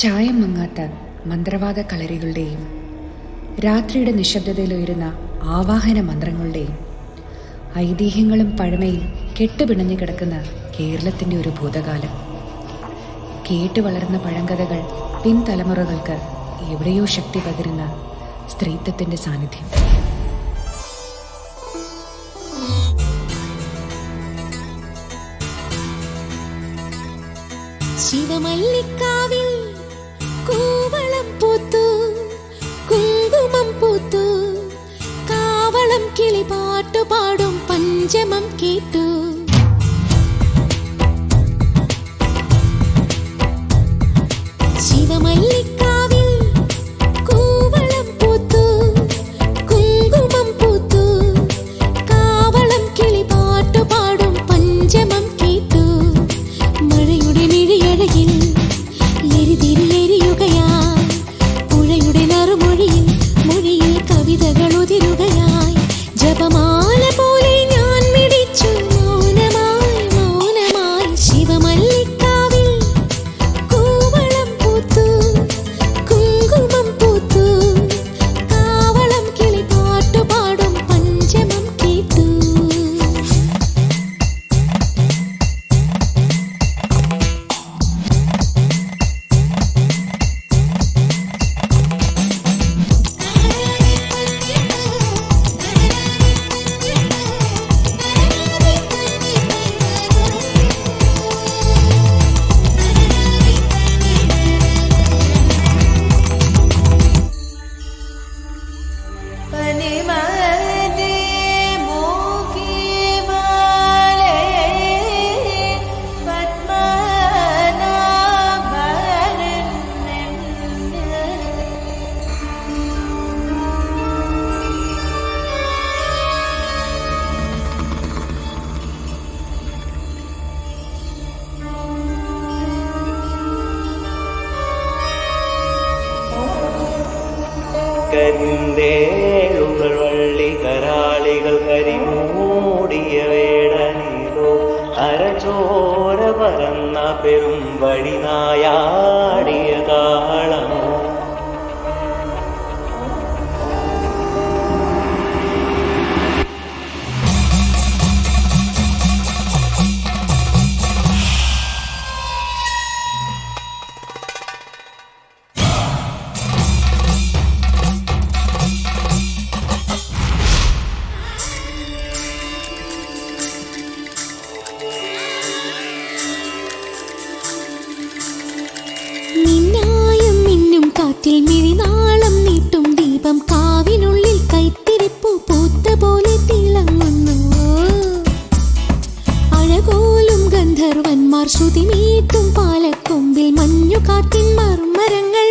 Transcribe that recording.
ചായം മങ്ങാത്ത മന്ത്രവാദ കളരികളുടെയും രാത്രിയുടെ നിശബ്ദതയിലുയരുന്ന ആവാഹന മന്ത്രങ്ങളുടെയും ഐതിഹ്യങ്ങളും പഴമയും കെട്ടുപിണഞ്ഞു കിടക്കുന്ന കേരളത്തിൻ്റെ ഒരു ഭൂതകാലം. കേട്ടു വളർന്ന പഴങ്കഥകൾ പിൻതലമുറകൾക്ക് എവിടെയോ ശക്തി പകരുന്ന സ്ത്രീത്വത്തിൻ്റെ സാന്നിധ്യം. ശിവമല്ലിക്കാവിൽ കൂവളം പൂത്തു, കുങ്കുമം പൂത്തു, കാവളം കിളി പാട്ടുപാടും പഞ്ചമം കേട്ടു. ശിവമല്ലിക്കാവിൽ കൂവളം പൂത്തു, കുങ്കുമം പൂത്തു, കാവളം കിളി പാട്ടുപാടും പഞ്ചമം കേട്ടു. മഴയുടെ മിഴിയഴകിൽ എരിതിരിയെരിയുകയായി, പുഴയുടെ നറുമൊഴിയിൽ മൊഴിയിൽ കവിതകൾ ഉതിരുകയായി. ജപമാല പോലെ ഞാൻ മിടിച്ചു മൗനമായി മൗനമായി. ശിവമല്ലിക്കാവിൽ കൂവളം പൂത്തു, കുങ്കുമം പൂത്തു, കാവളം കിളി പാട്ടുപാടും പഞ്ചമം കേട്ടു. കരിന്തേഴുകൾ വള്ളി കരാളികൾ കരിമൂടിയ വേടനിലോ അരചോര പരന്ന പെരും വഴിനായാടിയ താളമോ. നിന്നായം മിന്നും കാറ്റിൽ മിഴിനാളം നീട്ടും ദീപം കാവിനുള്ളിൽ കൈത്തിരിപ്പു പൂത്ത പോലെ തിളങ്ങുന്നു. അഴകോലും ഗന്ധർവന്മാർ ശ്രുതി മീട്ടും പാലക്കൊമ്പിൽ മഞ്ഞുകാറ്റിൻ മർമരങ്ങൾ